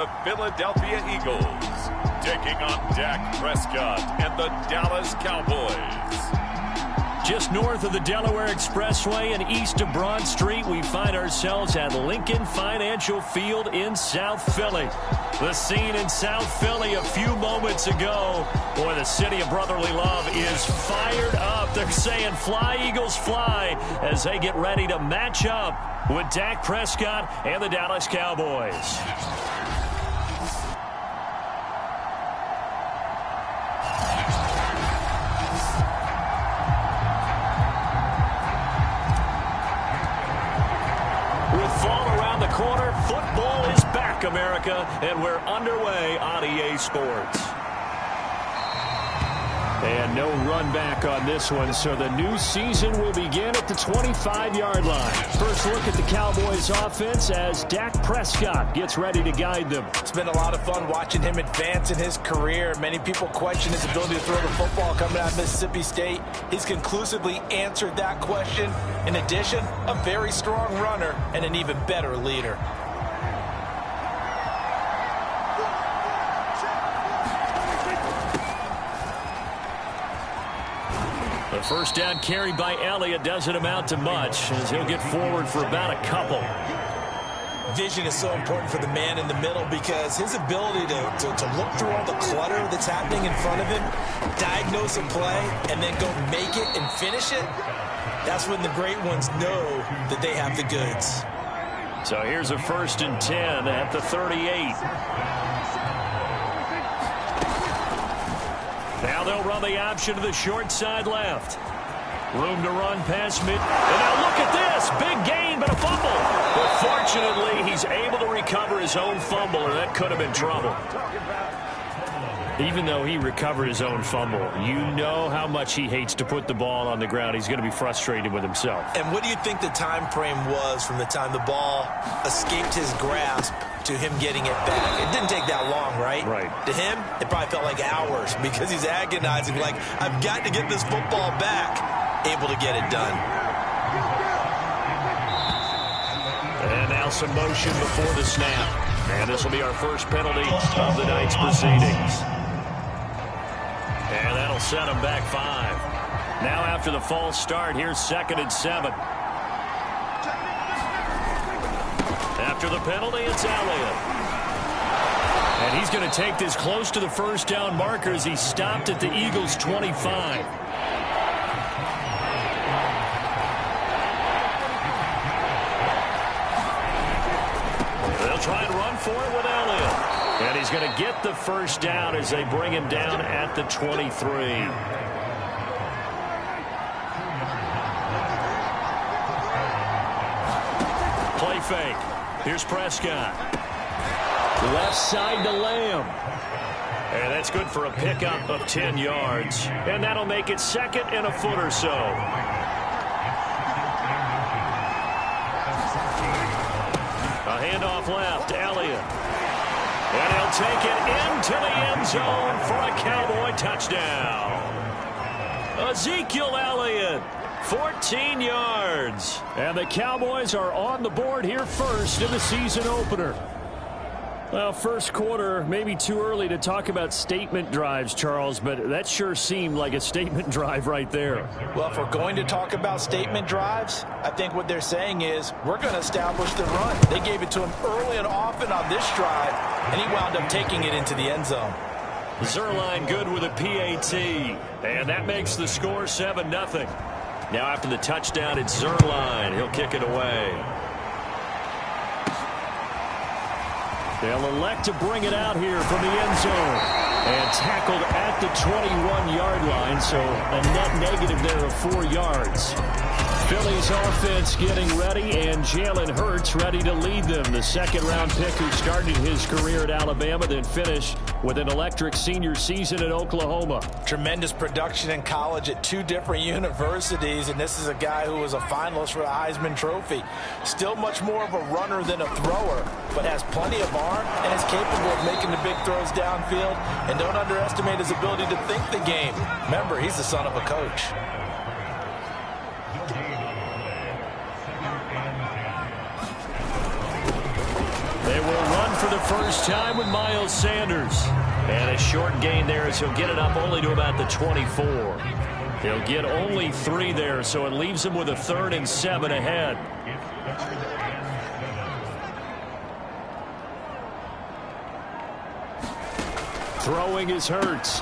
The Philadelphia Eagles taking on Dak Prescott and the Dallas Cowboys. Just north of the Delaware Expressway and east of Broad Street, we find ourselves at Lincoln Financial Field in South Philly. The scene in South Philly a few moments ago. Boy, the city of brotherly love is fired up. They're saying, "Fly, Eagles, fly," as they get ready to match up with Dak Prescott and the Dallas Cowboys. Corner, football is back, America, and we're underway on EA Sports. And no run back on this one, so the new season will begin at the 25-yard line. First look at the Cowboys offense as Dak Prescott gets ready to guide them. It's been a lot of fun watching him advance in his career. Many people question his ability to throw the football coming out of Mississippi State. He's conclusively answered that question. In addition, a very strong runner and an even better leader. The first down carry by Elliott doesn't amount to much as he'll get forward for about a couple. Vision is so important for the man in the middle because his ability to look through all the clutter that's happening in front of him, diagnose a play, and then go make it and finish it, that's when the great ones know that they have the goods. So here's a 1st and 10 at the 38. Now they'll run the option to the short side left. Room to run past mid. And now look at this. Big gain, but a fumble. But fortunately, he's able to recover his own fumble, or that could have been trouble. Even though he recovered his own fumble, you know how much he hates to put the ball on the ground. He's going to be frustrated with himself. And what do you think the time frame was from the time the ball escaped his grasp to him getting it back? It didn't take that long, right? Right. To him, it probably felt like hours because he's agonizing, like, I've got to get this football back. Able to get it done. And now some motion before the snap. And this will be our first penalty of the night's proceedings. And that'll set him back 5. Now after the false start, here's 2nd and 7. After the penalty, it's Elliott. And he's going to take this close to the first down marker as he stopped at the Eagles' 25. They'll try and run for it with Elliott. And he's going to get the first down as they bring him down at the 23. Play fake. Here's Prescott. Left side to Lamb. And that's good for a pickup of 10 yards. And that'll make it 2nd and a foot or so. A handoff left, Elliott. And he'll take it into the end zone for a Cowboy touchdown. Ezekiel Elliott, 14 yards. And the Cowboys are on the board here first in the season opener. Well, first quarter, maybe too early to talk about statement drives, Charles, but that sure seemed like a statement drive right there. Well, if we're going to talk about statement drives, I think what they're saying is we're going to establish the run. They gave it to him early and often on this drive, and he wound up taking it into the end zone. Zuerlein good with a PAT, and that makes the score 7-0. Now after the touchdown, it's Zuerlein. He'll kick it away. They'll elect to bring it out here from the end zone. And tackled at the 21-yard line, so a net negative there of 4 yards. Philly's offense getting ready, and Jalen Hurts ready to lead them. The second-round pick who started his career at Alabama, then finished with an electric senior season at Oklahoma. Tremendous production in college at 2 different universities, and this is a guy who was a finalist for the Heisman Trophy. Still much more of a runner than a thrower, but has plenty of arm and is capable of making the big throws downfield. And don't underestimate his ability to think the game. Remember, he's the son of a coach. They will run for the first time with Miles Sanders. And a short gain there as he'll get it up only to about the 24. He'll get only 3 there, so it leaves him with a 3rd and 7 ahead. Throwing is Hurts.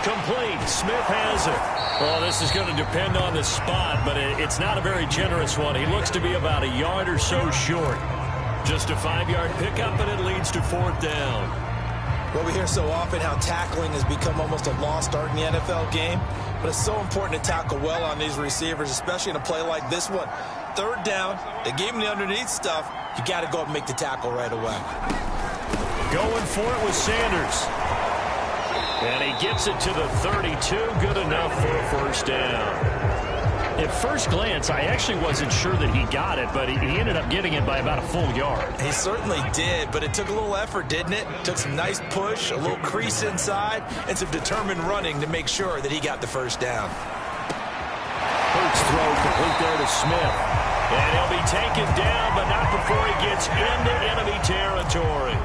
Complete. Smith has it. Well, this is going to depend on the spot, but it's not a very generous one. He looks to be about a yard or so short. Just a 5-yard pickup, and it leads to 4th down. Well, we hear so often how tackling has become almost a lost art in the NFL game, but it's so important to tackle well on these receivers, especially in a play like this one. 3rd down, they gave him the underneath stuff. You got to go up and make the tackle right away. Going for it with Sanders. And he gets it to the 32. Good enough for a 1st down. At first glance, I actually wasn't sure that he got it, but he ended up getting it by about a full yard. He certainly did, but it took a little effort, didn't it? Took some nice push, a little crease inside, and some determined running to make sure that he got the 1st down. Hurts throw complete there to Smith. And he'll be taken down, but not before he gets into enemy territory.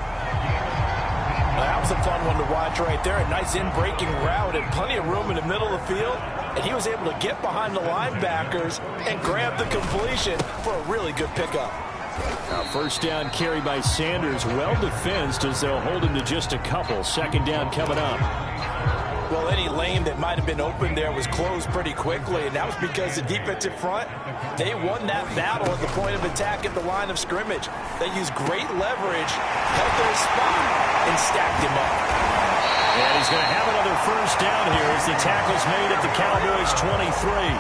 Well, that was a fun one to watch right there. A nice in-breaking route and plenty of room in the middle of the field. And he was able to get behind the linebackers and grab the completion for a really good pickup. Now 1st down carry by Sanders. Well defensed as they'll hold him to just a couple. 2nd down coming up. Well, any lane that might have been open there was closed pretty quickly, and that was because the defensive front, they won that battle at the point of attack at the line of scrimmage. They used great leverage, held their spot, and stacked him up. And he's going to have another 1st down here as the tackle's made at the Cowboys' 23.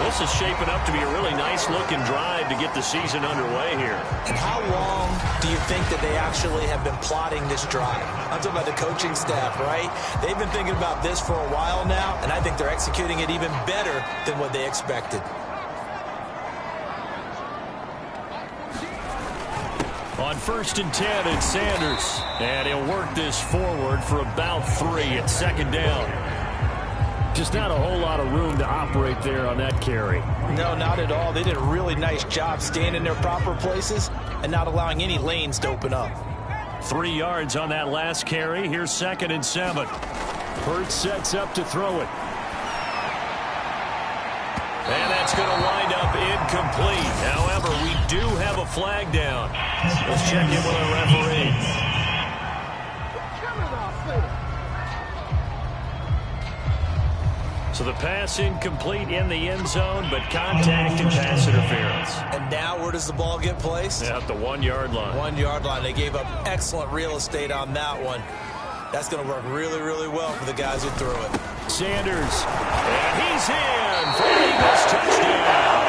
This is shaping up to be a really nice-looking drive to get the season underway here. And how long do you think that they actually have been plotting this drive? I'm talking about the coaching staff, right? They've been thinking about this for a while now, and I think they're executing it even better than what they expected. On 1st and 10, it's Sanders. And he'll work this forward for about 3 at 2nd down. Just not a whole lot of room to operate there on that carry. No, not at all. They did a really nice job staying in their proper places and not allowing any lanes to open up. 3 yards on that last carry. Here's 2nd and 7. Hurts sets up to throw it. And that's going to wind up incomplete. However, we do have a flag down. Let's check in with our referee. So the pass incomplete in the end zone, but contact and pass interference. And now where does the ball get placed? At the 1-yard line. 1-yard line. They gave up excellent real estate on that one. That's going to work really, really well for the guys who threw it. Sanders. And he's in for the Eagles touchdown.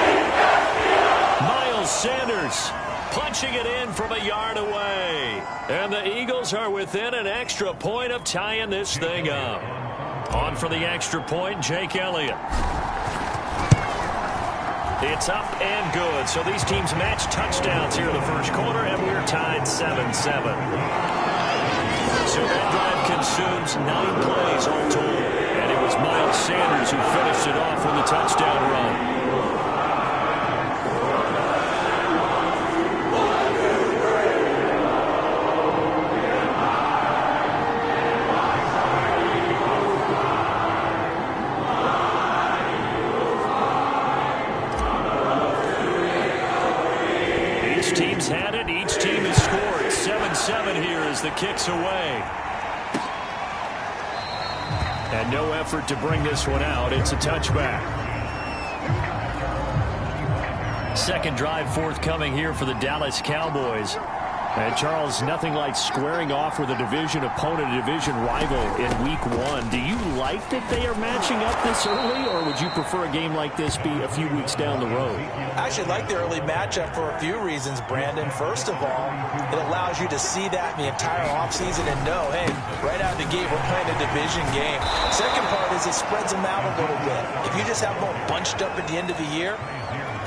Miles Sanders punching it in from a yard away. And the Eagles are within an extra point of tying this thing up. On for the extra point, Jake Elliott. It's up and good. So these teams match touchdowns here in the first quarter, and we're tied 7-7. So that drive consumes 9 plays all total. And it was Miles Sanders who finished it off with a touchdown run. Had it. Each team has scored. 7-7 here as the kick's away. And no effort to bring this one out. It's a touchback. Second drive forthcoming here for the Dallas Cowboys. And Charles, nothing like squaring off with a division opponent, a division rival in week 1. Do you like that they are matching up this early, or would you prefer a game like this be a few weeks down the road? I actually like the early matchup for a few reasons, Brandon. First of all, it allows you to see that in the entire offseason and know, hey, right out of the gate, we're playing a division game. Second part is it spreads them out a little bit. If you just have them all bunched up at the end of the year,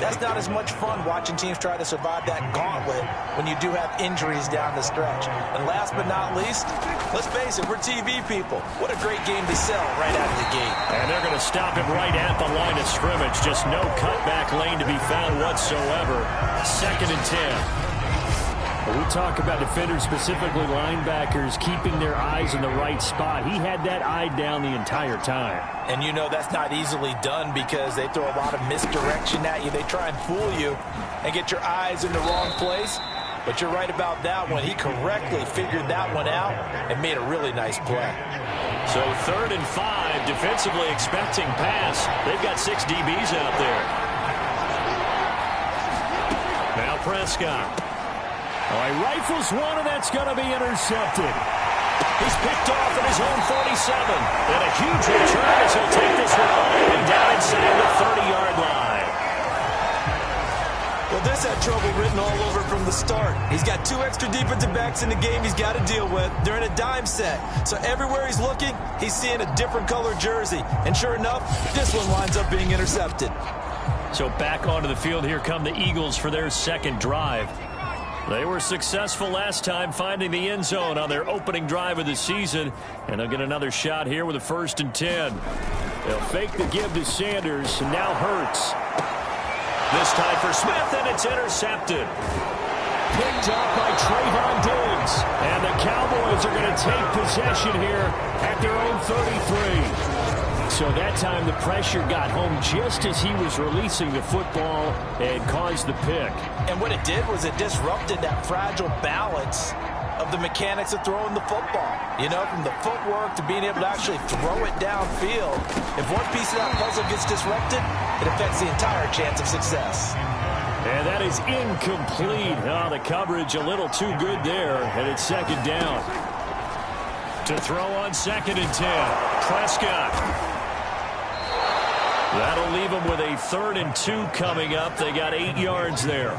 that's not as much fun watching teams try to survive that gauntlet when you do have injuries down the stretch. And last but not least, let's face it, we're TV people. What a great game to sell right out of the gate. And they're going to stop him right at the line of scrimmage. Just no cutback lane to be found whatsoever. 2nd and 10. We talk about defenders, specifically linebackers, keeping their eyes in the right spot. He had that eye down the entire time. And you know that's not easily done because they throw a lot of misdirection at you. They try and fool you and get your eyes in the wrong place. But you're right about that one. He correctly figured that one out and made a really nice play. So 3rd and 5, defensively expecting pass. They've got 6 DBs out there. Now Prescott. Oh, he rifles one, and that's going to be intercepted. He's picked off at his own 47. And a huge return as he'll take this one all the way down inside the 30-yard line. Well, this had trouble written all over from the start. He's got 2 extra defensive backs in the game he's got to deal with. They're in a dime set. So everywhere he's looking, he's seeing a different color jersey. And sure enough, this one winds up being intercepted. So back onto the field, here come the Eagles for their second drive. They were successful last time finding the end zone on their opening drive of the season. And they'll get another shot here with a 1st and 10. They'll fake the give to Sanders, and now Hurts. This time for Smith, and it's intercepted. Picked up by Trayvon Diggs. And the Cowboys are going to take possession here at their own 33. So that time the pressure got home just as he was releasing the football and caused the pick. And what it did was it disrupted that fragile balance of the mechanics of throwing the football. You know, from the footwork to being able to actually throw it downfield. If one piece of that puzzle gets disrupted, it affects the entire chance of success. And that is incomplete. Oh, the coverage a little too good there, and it's 2nd down. To throw on 2nd and 10, Prescott. That'll leave them with a 3rd and 2 coming up. They got 8 yards there.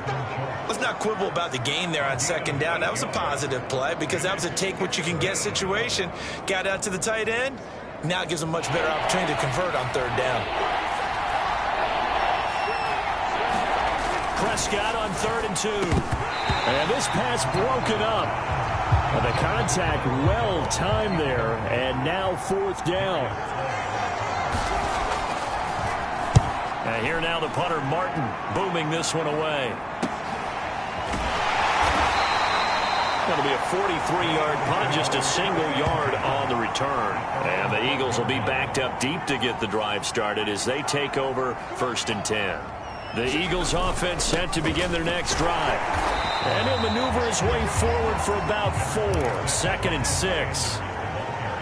Let's not quibble about the gain there on 2nd down. That was a positive play because that was a take-what-you-can-get situation. Got out to the tight end. Now it gives them much better opportunity to convert on 3rd down. Prescott on 3rd and 2. And this pass broken up. The contact well timed there. And now 4th down. And here now the punter, Martin, booming this one away. Going to be a 43-yard punt, just a single yard on the return. And the Eagles will be backed up deep to get the drive started as they take over 1st and 10. The Eagles offense set to begin their next drive. And he'll maneuver his way forward for about 4. 2nd and 6.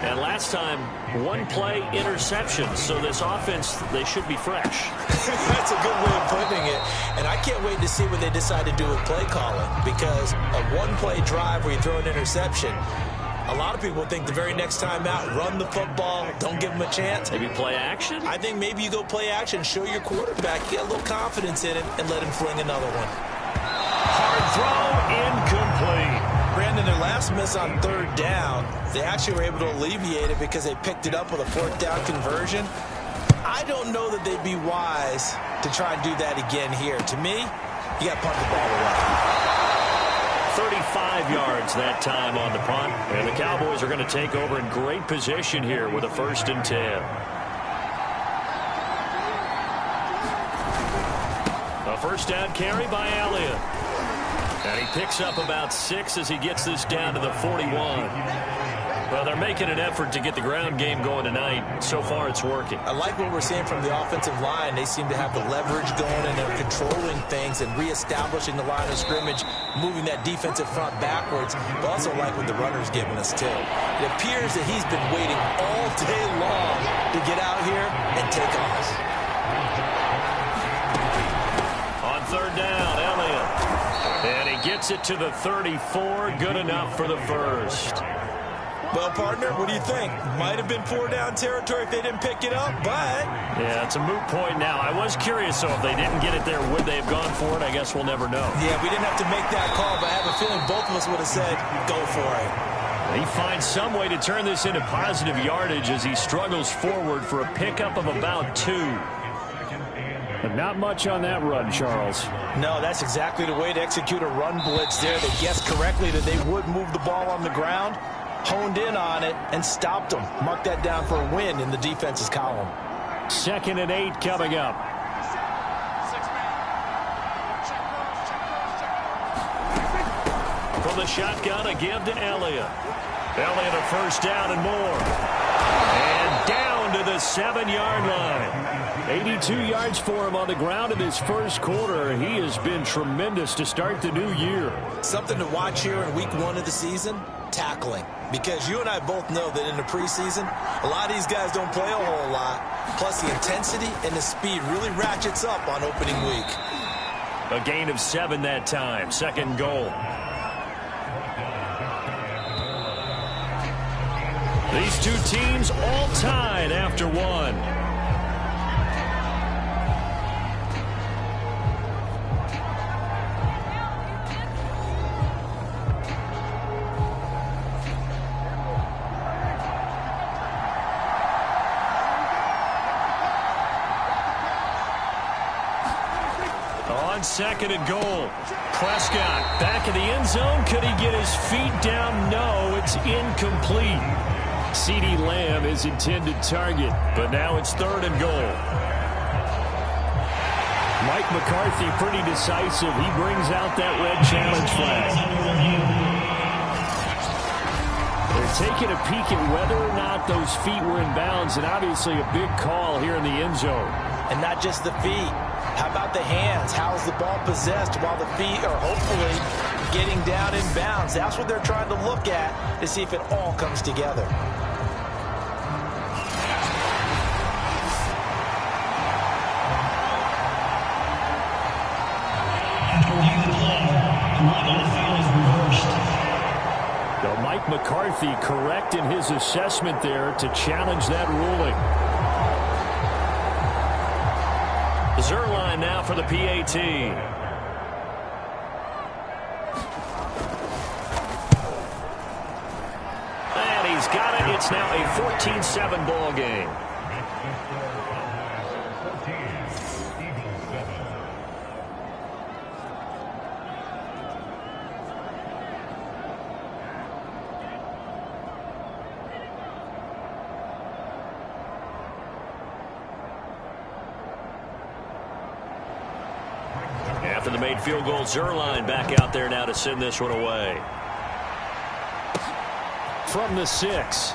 And last time, 1 play interception. So this offense, they should be fresh. That's a good way of putting it. And I can't wait to see what they decide to do with play calling. Because a 1-play drive where you throw an interception, a lot of people think the very next time out, run the football, don't give them a chance. Maybe play action? I think maybe you go play action, show your quarterback, get a little confidence in it, and let him fling another one. Hard throw, incomplete. Brandon, their last miss on 3rd down, they actually were able to alleviate it because they picked it up with a 4th down conversion. I don't know that they'd be wise to try and do that again here. To me, you got to punt the ball away. 35 yards that time on the punt. And the Cowboys are going to take over in great position here with a 1st and 10. A 1st down carry by Elliott. And he picks up about 6 as he gets this down to the 41. Well, they're making an effort to get the ground game going tonight. So far, it's working. I like what we're seeing from the offensive line. They seem to have the leverage going, and they're controlling things and reestablishing the line of scrimmage, moving that defensive front backwards. But also like what the runner's giving us, too. It appears that he's been waiting all day long to get out here and take off. On 3rd down, Elliott. And he gets it to the 34. Good enough for the 1st. Well, partner, what do you think? Might have been 4-down territory if they didn't pick it up, but... Yeah, it's a moot point now. I was curious, though, if they didn't get it there, would they have gone for it? I guess we'll never know. Yeah, we didn't have to make that call, but I have a feeling both of us would have said, go for it. He finds some way to turn this into positive yardage as he struggles forward for a pickup of about 2. But not much on that run, Charles. No, that's exactly the way to execute a run blitz there. They guessed correctly that they would move the ball on the ground, honed in on it, and stopped them. Mark that down for a win in the defense's column. 2nd and 8 coming up. from the shotgun, a give to Elliott. Elliott a first down and more. And down to the 7-yard line. 82 yards for him on the ground in his first quarter. He has been tremendous to start the new year. Something to watch here in week 1 of the season, tackling. Because you and I both know that in the preseason, a lot of these guys don't play a whole lot. Plus the intensity and the speed really ratchets up on opening week. A gain of 7 that time. Second goal. These two teams all tied after one. On second and goal. Prescott back in the end zone. Could he get his feet down? No, it's incomplete. CeeDee Lamb is intended target, but now it's third and goal. Mike McCarthy pretty decisive. He brings out that red challenge flag. They're taking a peek at whether or not those feet were in bounds, and obviously a big call here in the end zone. And not just the feet. How about the hands? How is the ball possessed while the feet are hopefully getting down in bounds? That's what they're trying to look at to see if it all comes together. Now Mike McCarthy correct in his assessment there to challenge that ruling. Zuerlein now for the PAT. And he's got it. It's now a 14-7 ball game. After the made field goal, Zuerlein back out there now to send this one away. From the 6.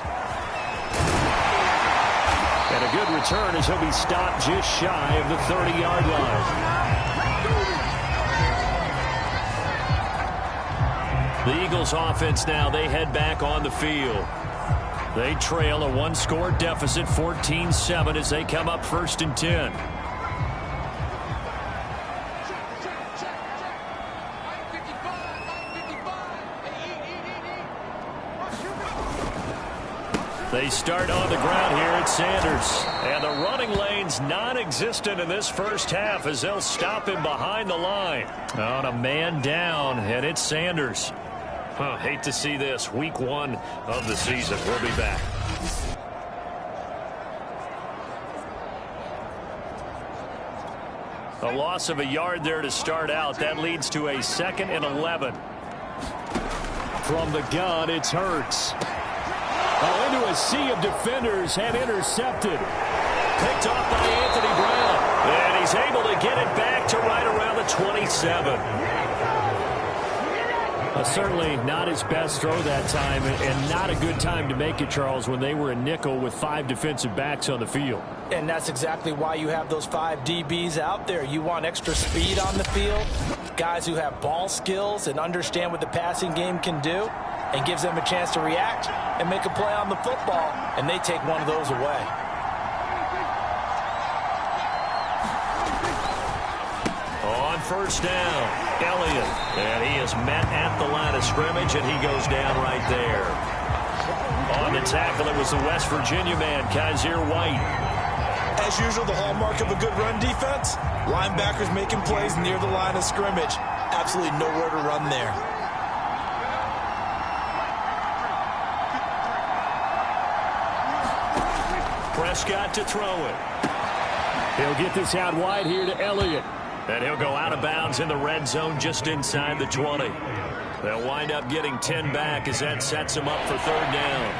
And a good return as he'll be stopped just shy of the 30-yard line. The Eagles offense now, they head back on the field. They trail a one-score deficit, 14-7, as they come up 1st and 10. They start on the ground here at Sanders. And the running lane's non-existent in this first half as they'll stop him behind the line. On a man down, and it's Sanders. Hate to see this. Week 1 of the season. We'll be back. A loss of a yard there to start out. That leads to a 2nd and 11. From the gun, it's Hurts. Into a sea of defenders and intercepted. Picked off by Anthony Brown. And he's able to get it back to right around the 27. Certainly not his best throw that time, and not a good time to make it, Charles, when they were a nickel with 5 defensive backs on the field. And that's exactly why you have those 5 DBs out there. You want extra speed on the field, guys who have ball skills and understand what the passing game can do, and gives them a chance to react and make a play on the football, and they take one of those away. On first down, Elliott. And he is met at the line of scrimmage, and he goes down right there. On the tackle, it was the West Virginia man, Kaiser White. As usual, the hallmark of a good run defense, linebackers making plays near the line of scrimmage. Absolutely nowhere to run there. Prescott to throw it. He'll get this out wide here to Elliott. And he'll go out of bounds in the red zone just inside the 20. They'll wind up getting 10 back as that sets him up for 3rd down.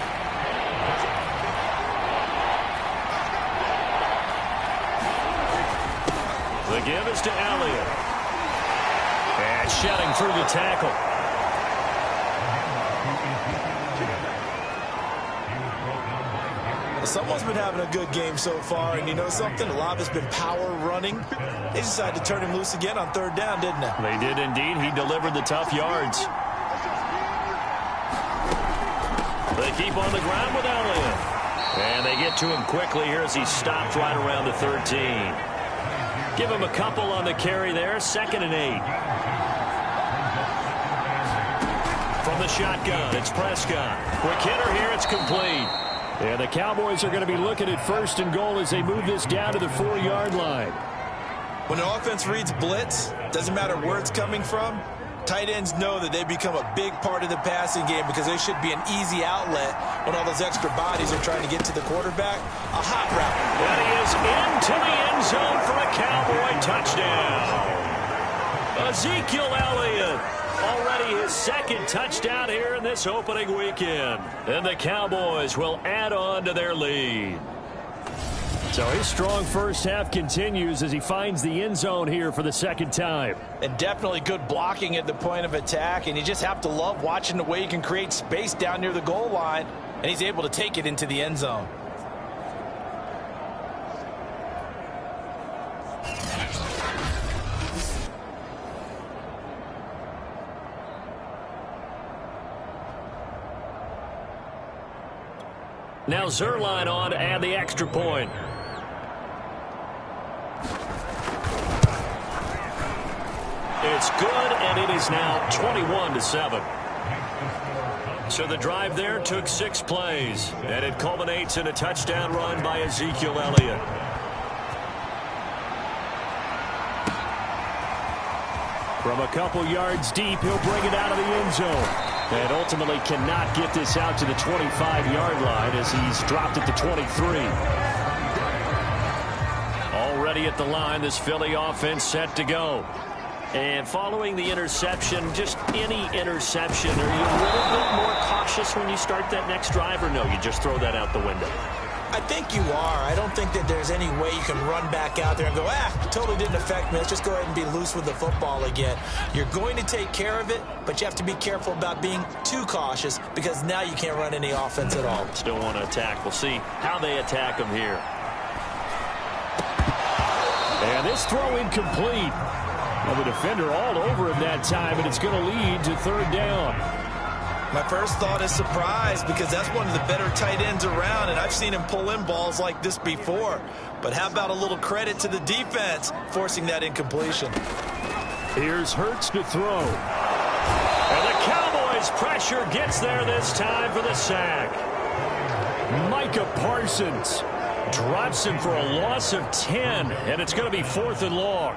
The give is to Elliott. And shedding through the tackle. Someone's been having a good game so far, and you know something? A lot of it's been power running. They decided to turn him loose again on third down, didn't they? They did indeed. He delivered the tough yards. They keep on the ground with Elliott. And they get to him quickly here as he stops right around the 13. Give him a couple on the carry there. 2nd and 8. From the shotgun, it's Prescott. Quick hitter here, it's complete. And the Cowboys are going to be looking at 1st and goal as they move this down to the 4-yard line. When the offense reads blitz, doesn't matter where it's coming from, tight ends know that they become a big part of the passing game because they should be an easy outlet when all those extra bodies are trying to get to the quarterback. A hot route. That is into the end zone for a Cowboy touchdown. Ezekiel Elliott. Already his 2nd touchdown here in this opening weekend. And the Cowboys will add on to their lead. So his strong first half continues as he finds the end zone here for the 2nd time. And definitely good blocking at the point of attack. And you just have to love watching the way he can create space down near the goal line. And he's able to take it into the end zone. Now Zuerlein on to add the extra point. It's good, and it is now 21-7. So the drive there took 6 plays, and it culminates in a touchdown run by Ezekiel Elliott. From a couple yards deep, he'll bring it out of the end zone. And ultimately cannot get this out to the 25-yard line as he's dropped at the 23. Already at the line, this Philly offense set to go. And following the interception, just any interception, are you a little bit more cautious when you start that next drive, or no, you just throw that out the window? I think you are. I don't think that there's any way you can run back out there and go, totally didn't affect me. Let's just go ahead and be loose with the football again. You're going to take care of it, but you have to be careful about being too cautious because now you can't run any offense at all. Still want to attack. We'll see how they attack him here. And this throw incomplete. Well, the defender all over him that time, and it's going to lead to 3rd down. My first thought is surprise because that's one of the better tight ends around, and I've seen him pull in balls like this before. But how about a little credit to the defense forcing that incompletion? Here's Hurts to throw. And the Cowboys' pressure gets there this time for the sack. Micah Parsons drops him for a loss of 10, and it's going to be 4th and long.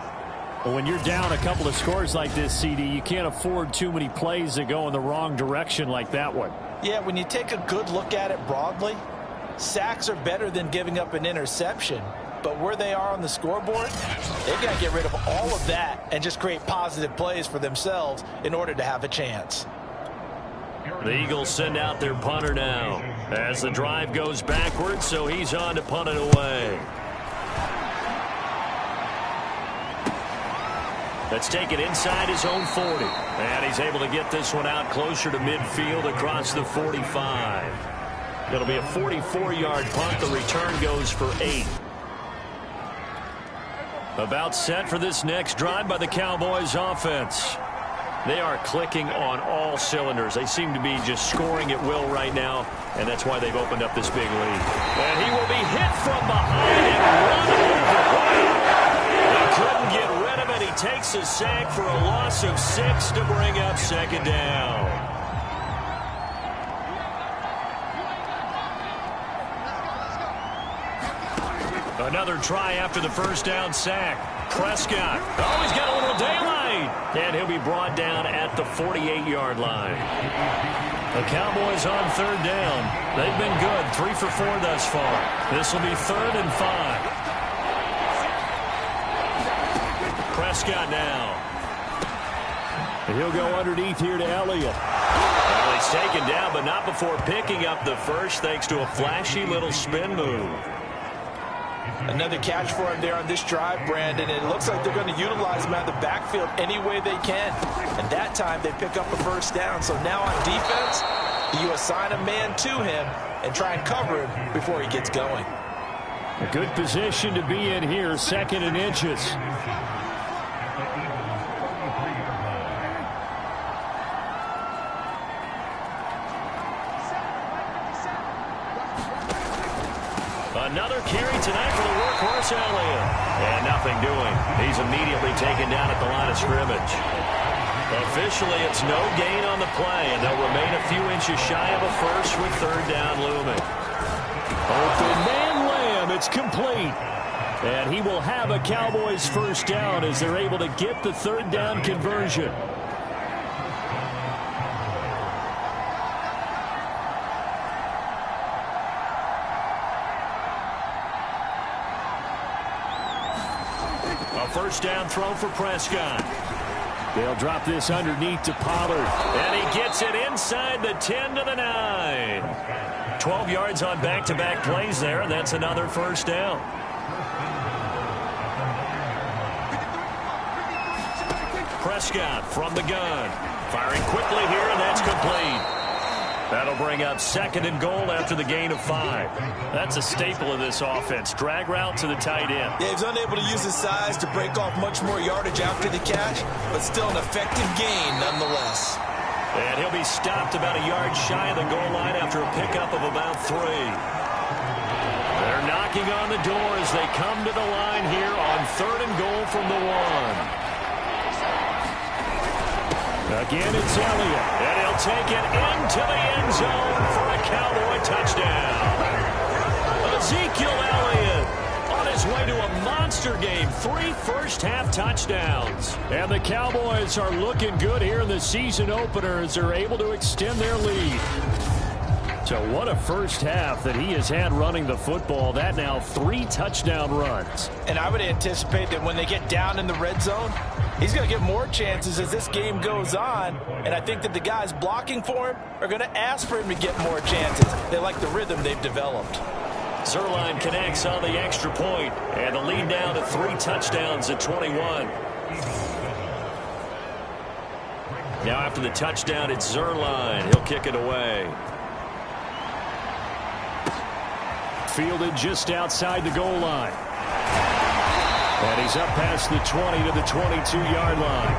When you're down a couple of scores like this, CD, you can't afford too many plays that go in the wrong direction like that one. Yeah, when you take a good look at it broadly, sacks are better than giving up an interception. But where they are on the scoreboard, they've got to get rid of all of that and just create positive plays for themselves in order to have a chance. The Eagles send out their punter now as the drive goes backwards, so he's on to punt it away. Let's take it inside his own 40. And he's able to get this one out closer to midfield across the 45. It'll be a 44-yard punt. The return goes for 8. About set for this next drive by the Cowboys offense. They are clicking on all cylinders. They seem to be just scoring at will right now, and that's why they've opened up this big lead. And he will be hit from behind and run over. They couldn't get rid of it. He takes a sack for a loss of 6 to bring up 2nd down. Another try after the first down sack. Prescott. Oh, he's got a little daylight. And he'll be brought down at the 48-yard line. The Cowboys on 3rd down. They've been good. 3 for 4 thus far. This will be 3rd and 5. Prescott now. And he'll go underneath here to Elliott. Well, he's taken down, but not before picking up the first thanks to a flashy little spin move. Another catch for him there on this drive, Brandon. It looks like they're going to utilize him out of the backfield any way they can. And that time they pick up a first down. So now on defense, You assign a man to him and try and cover him before he gets going. A good position to be in here, 2nd and inches. Another carry tonight for the workhorse Elliott. And nothing doing. He's immediately taken down at the line of scrimmage. Officially, it's no gain on the play, and they'll remain a few inches shy of a first with 3rd down looming. Open man Lamb, it's complete. And he will have a Cowboys 1st down as they're able to get the 3rd down conversion. A 1st down throw for Prescott. They'll drop this underneath to Pollard. And he gets it inside the 10 to the 9. 12 yards on back-to-back plays there, and that's another 1st down. Prescott from the gun. Firing quickly here, and that's complete. That'll bring up 2nd and goal after the gain of 5. That's a staple of this offense. Drag route to the tight end. Yeah, he's unable to use his size to break off much more yardage after the catch, but still an effective gain nonetheless. And he'll be stopped about a yard shy of the goal line after a pickup of about 3. They're knocking on the door as they come to the line here on 3rd and goal from the 1. Again, it's Elliott, and he'll take it into the end zone for a Cowboy touchdown. Ezekiel Elliott on his way to a monster game. 3 first-half touchdowns. And the Cowboys are looking good here in the season opener as they're able to extend their lead. So what a first half that he has had running the football. That now 3 touchdown runs. And I would anticipate that when they get down in the red zone, he's going to get more chances as this game goes on. And I think that the guys blocking for him are going to ask for him to get more chances. They like the rhythm they've developed. Zuerlein connects on the extra point, and the lead down to 3 touchdowns at 21. Now after the touchdown, it's Zuerlein. He'll kick it away. Fielded just outside the goal line. And he's up past the 20 to the 22-yard line.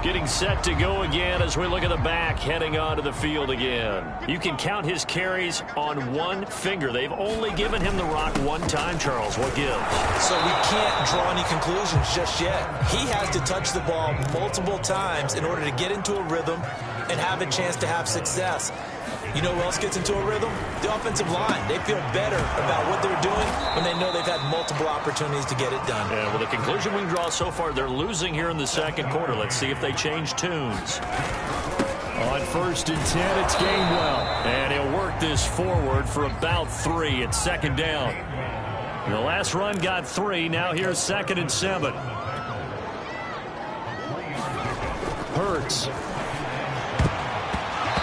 Getting set to go again as we look at the back heading onto the field again. You can count his carries on one finger. They've only given him the rock one time, Charles. What gives? So we can't draw any conclusions just yet. He has to touch the ball multiple times in order to get into a rhythm and have a chance to have success. You know who else gets into a rhythm? The offensive line. They feel better about what they're doing when they know they've had multiple opportunities to get it done. And with the conclusion we can draw so far, they're losing here in the second quarter. Let's see if they change tunes. On 1st and 10, it's Gainwell. And he'll work this forward for about 3. It's 2nd down. The last run got 3. Now here's 2nd and 7. Hurts.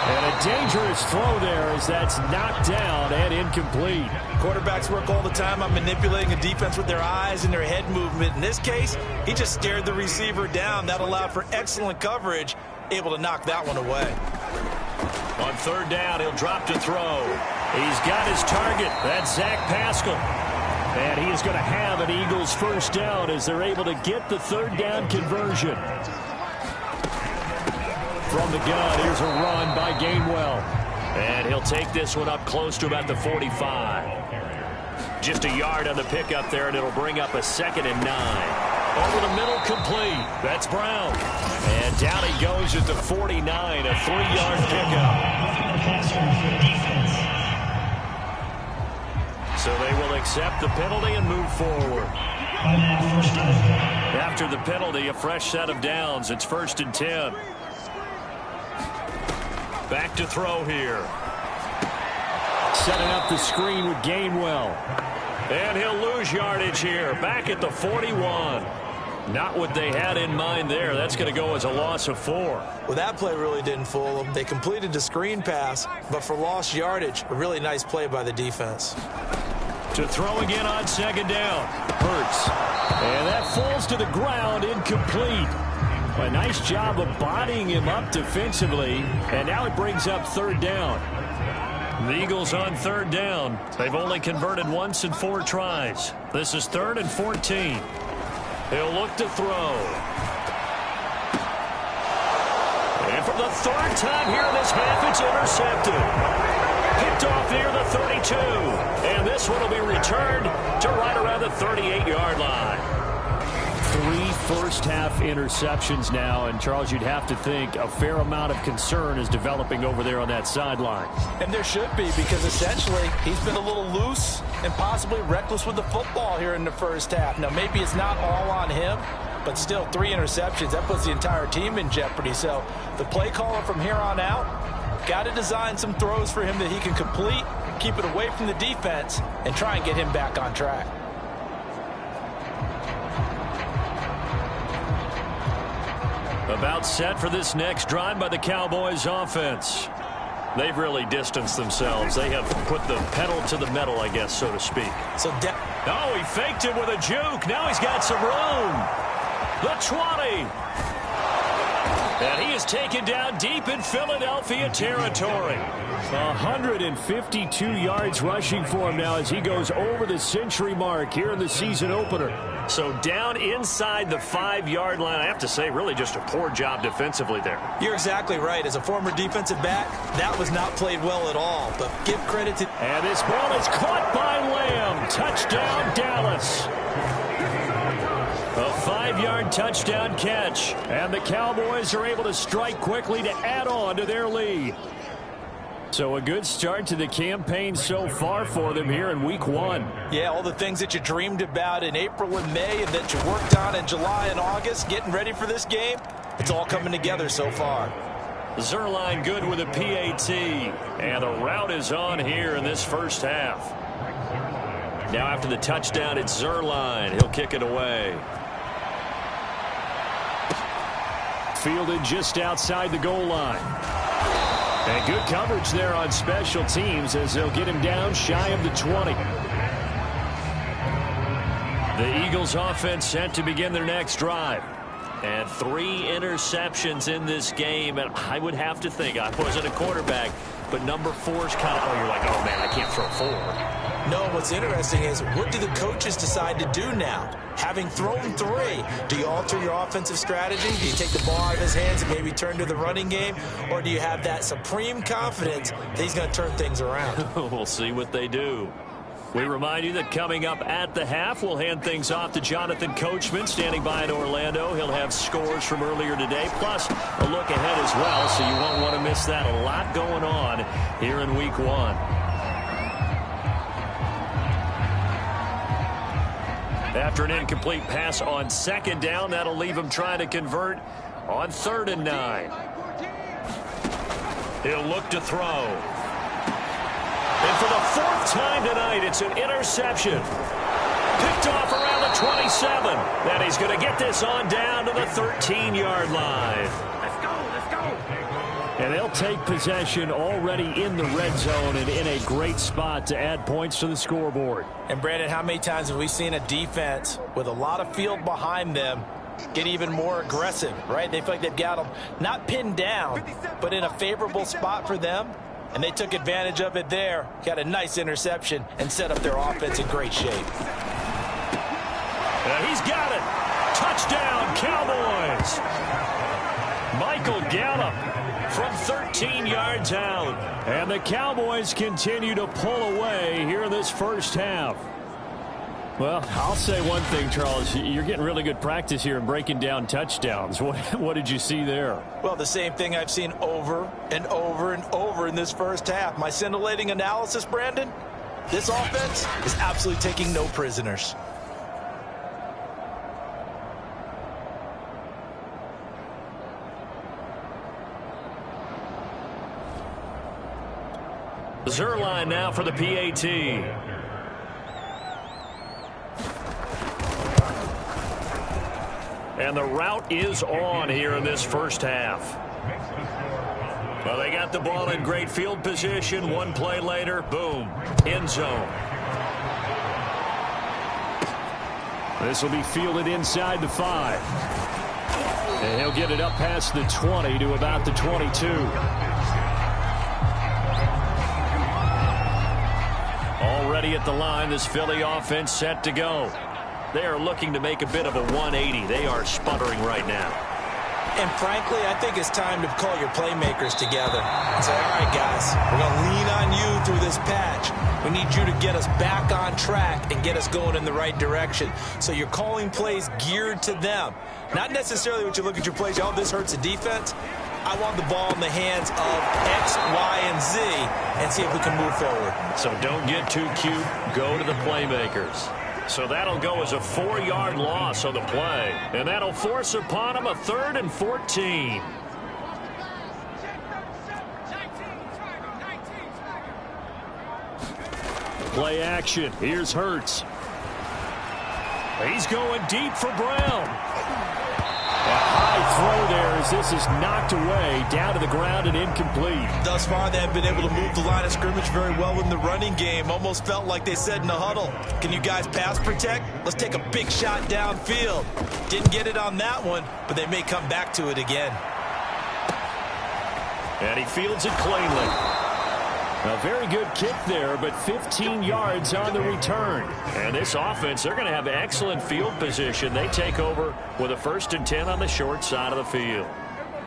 And a dangerous throw there as that's knocked down and incomplete. Quarterbacks work all the time on manipulating a defense with their eyes and their head movement. In this case, he just stared the receiver down. That allowed for excellent coverage, able to knock that one away. On 3rd down, he'll drop to throw. He's got his target. That's Zach Pascal. And he is going to have an Eagles 1st down as they're able to get the 3rd down conversion. From the gun, here's a run by Gainwell. And he'll take this one up close to about the 45. Just a yard on the pickup there, and it'll bring up a 2nd and 9. Over the middle, complete. That's Brown. And down he goes at the 49, a 3-yard pickup. So they will accept the penalty and move forward. After the penalty, a fresh set of downs. It's 1st and 10. Back to throw here. Setting up the screen with Gainwell. And he'll lose yardage here. Back at the 41. Not what they had in mind there. That's going to go as a loss of 4. Well, that play really didn't fool them. They completed the screen pass, but for lost yardage, a really nice play by the defense. To throw again on 2nd down. Hurts. And that falls to the ground, incomplete. A nice job of bodying him up defensively, and now it brings up third down. The Eagles on third down. They've only converted once in 4 tries. This is 3rd and 14. He'll look to throw. And for the 3rd time here in this half, it's intercepted. Picked off near the 32. And this one will be returned to right around the 38-yard line. 3 first-half interceptions now, and Charles, you'd have to think a fair amount of concern is developing over there on that sideline. And there should be, because essentially he's been a little loose and possibly reckless with the football here in the first half. Now, maybe it's not all on him, but still 3 interceptions. That puts the entire team in jeopardy. So the play caller from here on out got to design some throws for him that he can complete, keep it away from the defense, and try and get him back on track. About set for this next drive by the Cowboys offense. They've really distanced themselves. They have put the pedal to the metal, I guess, so to speak. Oh, he faked it with a juke. Now he's got some room. The 20. And he is taken down deep in Philadelphia territory. 152 yards rushing for him now as he goes over the century mark here in the season opener. So down inside the 5-yard line. I have to say, really just a poor job defensively there. You're exactly right. As a former defensive back, that was not played well at all. But give credit to... And this ball is caught by Lamb. Touchdown, Dallas. A 5-yard touchdown catch. And the Cowboys are able to strike quickly to add on to their lead. So a good start to the campaign so far for them here in week 1. Yeah, all the things that you dreamed about in April and May and that you worked on in July and August, getting ready for this game, it's all coming together so far. Zuerlein good with a PAT. And the route is on here in this first half. Now after the touchdown, it's Zuerlein. He'll kick it away. Fielded just outside the goal line. And good coverage there on special teams as they'll get him down shy of the 20. The Eagles offense set to begin their next drive. And 3 interceptions in this game. And I would have to think, I wasn't a quarterback, but number 4 is kind of, you're like, oh man, I can't throw 4. No, what's interesting is what do the coaches decide to do now? Having thrown 3, do you alter your offensive strategy? Do you take the ball out of his hands and maybe turn to the running game? Or do you have that supreme confidence that he's going to turn things around? We'll see what they do. We remind you that coming up at the half, we'll hand things off to Jonathan Coachman standing by in Orlando. He'll have scores from earlier today, plus a look ahead as well, so you won't want to miss that. A lot going on here in week 1. After an incomplete pass on 2nd down, that'll leave him trying to convert on 3rd and 9. He'll look to throw. And for the 4th time tonight, it's an interception. Picked off around the 27. And he's going to get this on down to the 13-yard line. And they'll take possession already in the red zone and in a great spot to add points to the scoreboard. And Brandon, how many times have we seen a defense with a lot of field behind them get even more aggressive, right? They feel like they've got them not pinned down, but in a favorable spot for them. And they took advantage of it there, got a nice interception, and set up their offense in great shape. He's got it. Touchdown, Cowboys. Michael Gallup from 13 yards out. And the Cowboys continue to pull away here in this first half. Well, I'll say one thing, Charles. You're getting really good practice here in breaking down touchdowns. What did you see there? Well, the same thing I've seen over and over and over in this first half. My scintillating analysis, Brandon, this offense is absolutely taking no prisoners. Zuerlein now for the PAT. And the route is on here in this first half. Well, they got the ball in great field position. One play later, boom, end zone. This will be fielded inside the 5. And he'll get it up past the 20 to about the 22. Already at the line, this Philly offense set to go. They are looking to make a bit of a 180. They are sputtering right now. And frankly, I think it's time to call your playmakers together and say, all right, guys, we're going to lean on you through this patch. We need you to get us back on track and get us going in the right direction. So you're calling plays geared to them. Not necessarily what you look at your plays, oh, this hurts the defense. I want the ball in the hands of X, Y, and Z and see if we can move forward. So don't get too cute. Go to the playmakers. So that'll go as a 4-yard loss on the play. And that'll force upon him a 3rd and 14. Play action. Here's Hurts. He's going deep for Brown. A high throw there as this is knocked away, down to the ground and incomplete. Thus far, they have been able to move the line of scrimmage very well in the running game. Almost felt like they said in the huddle, can you guys pass protect? Let's take a big shot downfield. Didn't get it on that one, but they may come back to it again. And he fields it cleanly. A very good kick there, but 15 yards on the return. And this offense, they're going to have excellent field position. They take over with a 1st and 10 on the short side of the field.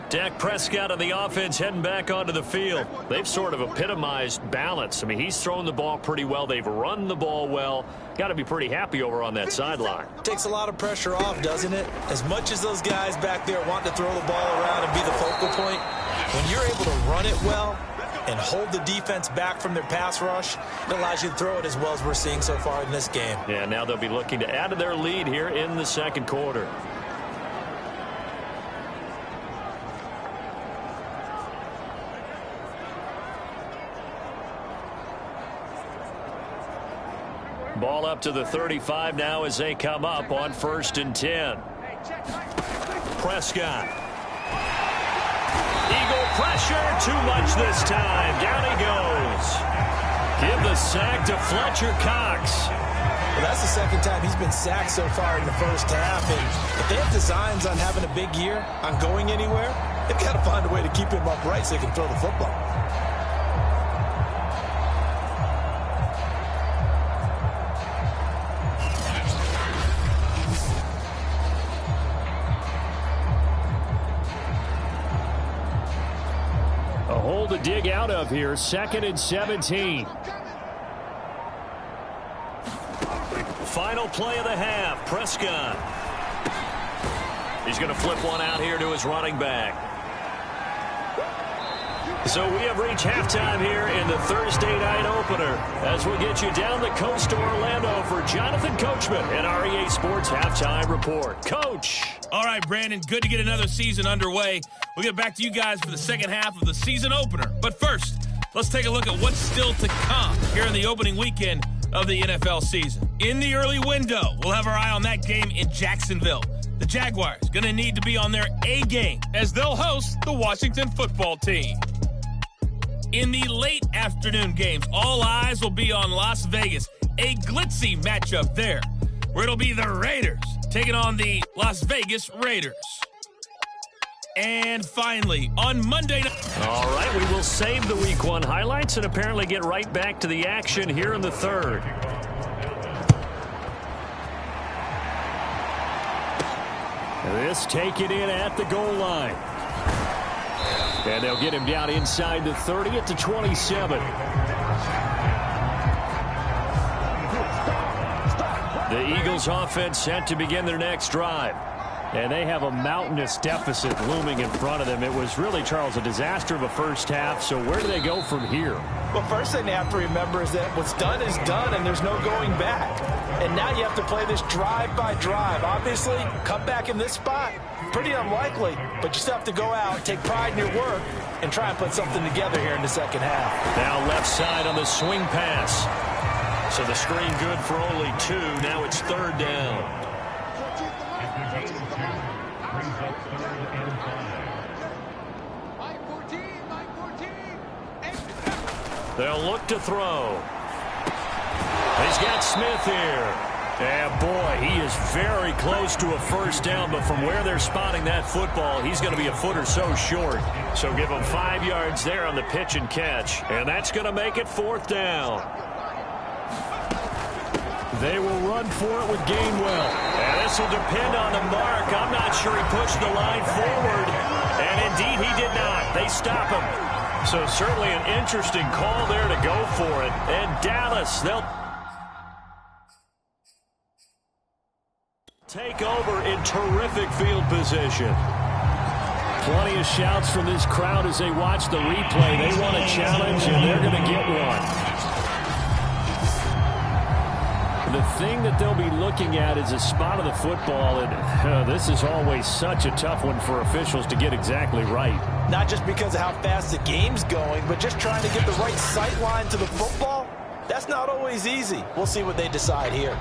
Dak Prescott and the offense heading back onto the field. They've sort of epitomized balance. I mean, he's thrown the ball pretty well. They've run the ball well. Got to be pretty happy over on that sideline. Takes a lot of pressure off, doesn't it? As much as those guys back there want to throw the ball around and be the focal point, when you're able to run it well and hold the defense back from their pass rush, it allows you to throw it as well as we're seeing so far in this game. Yeah, now they'll be looking to add to their lead here in the second quarter. Ball up to the 35 now as they come up on 1st and 10. Prescott. Eagle pressure, too much this time. Down he goes. Give the sack to Fletcher Cox. Well, that's the second time he's been sacked so far in the first half. And if they have designs on having a big year, on going anywhere, they've got to find a way to keep him upright so they can throw the football. A hole to dig out of here. 2nd and 17. Final play of the half. Prescott. He's going to flip one out here to his running back. So we have reached halftime here in the Thursday night opener as we get you down the coast to Orlando for Jonathan Coachman and our EA Sports Halftime Report. Coach. All right, Brandon, good to get another season underway. We'll get back to you guys for the second half of the season opener. But first, let's take a look at what's still to come here in the opening weekend of the NFL season. In the early window, we'll have our eye on that game in Jacksonville. The Jaguars going to need to be on their A game as they'll host the Washington football team. In the late afternoon games, all eyes will be on Las Vegas, a glitzy matchup there, where it'll be the Raiders taking on the Las Vegas Raiders. And finally, on Monday night. All right, we will save the Week 1 highlights and apparently get right back to the action here in the third. This taken in at the goal line. And they'll get him down inside the 30 at the 27. The Eagles offense set to begin their next drive. And they have a mountainous deficit looming in front of them. It was really, Charles, a disaster of a first half. So where do they go from here? Well, first thing they have to remember is that what's done is done, and there's no going back. And now you have to play this drive by drive. Obviously, come back in this spot, pretty unlikely, but you still have to go out, take pride in your work, and try and put something together here in the second half. Now left side on the swing pass. So the screen good for only 2. Now it's 3rd down. They'll look to throw. He's got Smith here. And boy, he is very close to a first down, but from where they're spotting that football, he's going to be a foot or so short. So give him 5 yards there on the pitch and catch, and that's going to make it 4th down. They will run for it with Gainwell. And this will depend on the mark. I'm not sure he pushed the line forward, and indeed he did not. They stop him. So certainly an interesting call there to go for it. And Dallas, they'll take over in terrific field position. Plenty of shouts from this crowd as they watch the replay. They want a challenge, and they're going to get one. The thing that they'll be looking at is a spot of the football, and this is always such a tough one for officials to get exactly right. Not just because of how fast the game's going, but just trying to get the right sight line to the football. That's not always easy. We'll see what they decide here.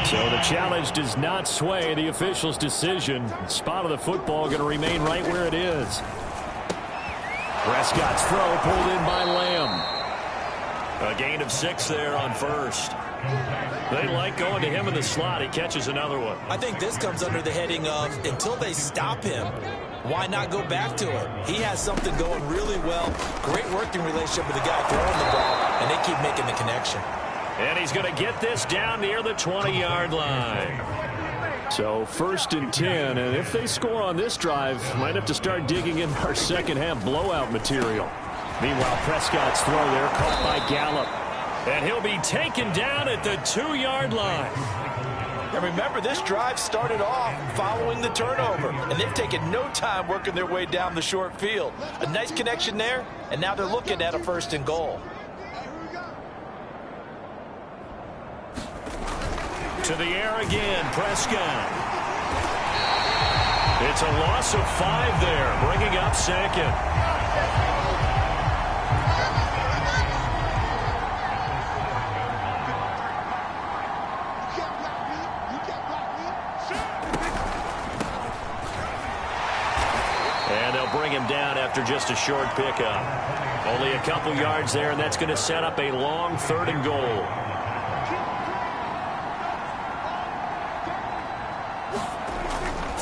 So the challenge does not sway the official's decision. Spot of the football going to remain right where it is. Prescott's throw pulled in by Lamb. A gain of 6 there on first. They like going to him in the slot. He catches another one. I think this comes under the heading of until they stop him, why not go back to it? He has something going really well. Great working relationship with the guy throwing the ball, and they keep making the connection. And he's going to get this down near the 20-yard line. So 1st and 10, and if they score on this drive, might have to start digging in our second-half blowout material. Meanwhile, Prescott's throw there caught by Gallup. And he'll be taken down at the 2-yard line. And remember, this drive started off following the turnover, and they've taken no time working their way down the short field. A nice connection there, and now they're looking at a 1st and goal. To the air again, Prescott. It's a loss of 5 there, bringing up 2nd. And they'll bring him down after just a short pickup. Only a couple yards there, and that's going to set up a long 3rd and goal.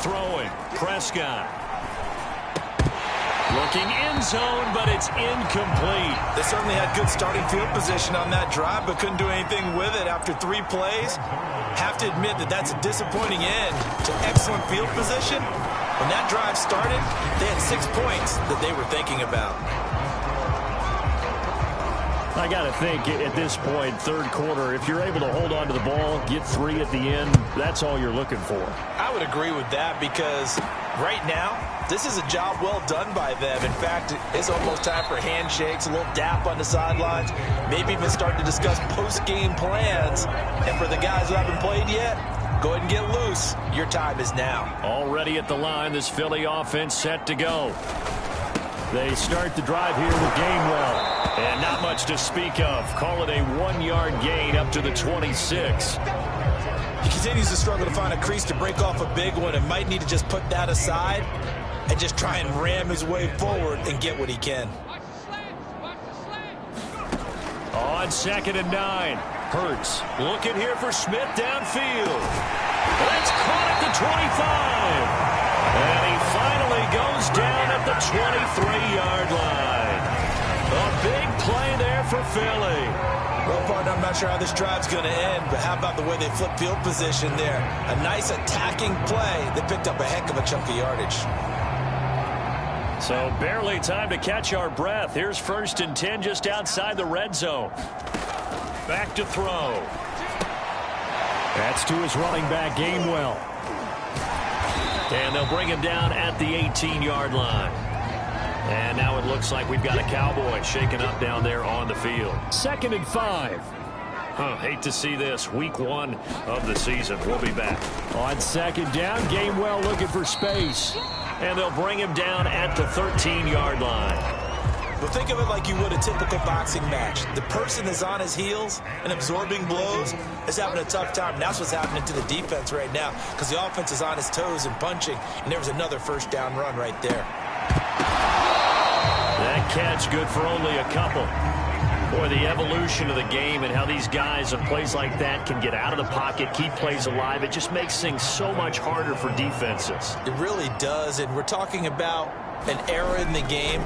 Throwing, Prescott. Looking end zone, but it's incomplete. They certainly had good starting field position on that drive, but couldn't do anything with it after 3 plays. Have to admit that that's a disappointing end to excellent field position. When that drive started, they had 6 points that they were thinking about. I got to think at this point, 3rd quarter, if you're able to hold on to the ball, get 3 at the end, that's all you're looking for. I would agree with that because right now, this is a job well done by them. In fact, it's almost time for handshakes, a little dap on the sidelines, maybe even start to discuss post-game plans. And for the guys who haven't played yet, go ahead and get loose. Your time is now. Already at the line, this Philly offense set to go. They start the drive here with Gainwell. And not much to speak of. Call it a 1-yard gain up to the 26. He continues to struggle to find a crease to break off a big one and might need to just put that aside and just try and ram his way forward and get what he can. On 2nd and 9. Hurts looking here for Smith downfield. That's caught at the 25. And he finally goes down at the 23-yard line. A big play there for Philly. Well, partner, I'm not sure how this drive's going to end, but how about the way they flip field position there? A nice attacking play that picked up a heck of a chunk of yardage. So barely time to catch our breath. Here's 1st and 10 just outside the red zone. Back to throw. That's to his running back, Gainwell. And they'll bring him down at the 18-yard line. And now it looks like we've got a Cowboy shaken up down there on the field. 2nd and 5. Hate to see this. Week 1 of the season. We'll be back. On 2nd down, Gainwell looking for space. And they'll bring him down at the 13-yard line. But think of it like you would a typical boxing match. The person that's on his heels and absorbing blows is having a tough time. And that's what's happening to the defense right now because the offense is on his toes and punching. And there was another first down run right there. That catch good for only a couple. Boy, the evolution of the game and how these guys on plays like that can get out of the pocket, keep plays alive, it just makes things so much harder for defenses. It really does, and we're talking about an era in the game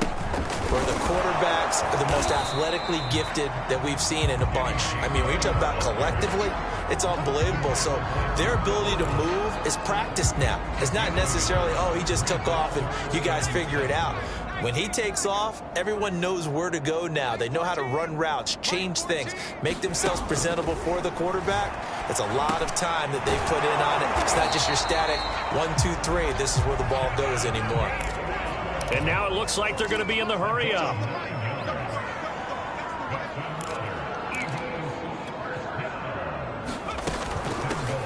where the quarterbacks are the most athletically gifted that we've seen in a bunch. I mean, when you talk about collectively, it's unbelievable. So their ability to move is practiced now. It's not necessarily, oh, he just took off and you guys figure it out. When he takes off, everyone knows where to go now. They know how to run routes, change things, make themselves presentable for the quarterback. It's a lot of time that they put in on it. It's not just your static 1, 2, 3. This is where the ball goes anymore. And now it looks like they're going to be in the hurry-up.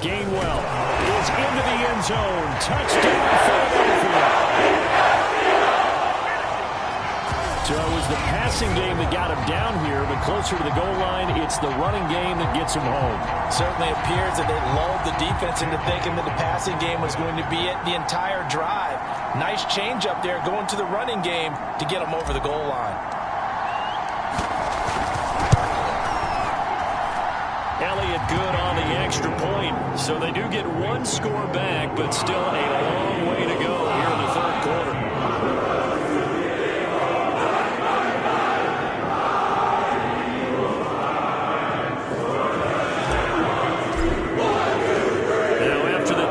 Gainwell is into the end zone. Touchdown, Philadelphia. So it was the passing game that got him down here, but closer to the goal line, it's the running game that gets him home. Certainly appears that they lulled the defense into thinking that the passing game was going to be it the entire drive. Nice change up there going to the running game to get them over the goal line. Elliott good on the extra point. So they do get one score back, but still a long way to go here in the third quarter.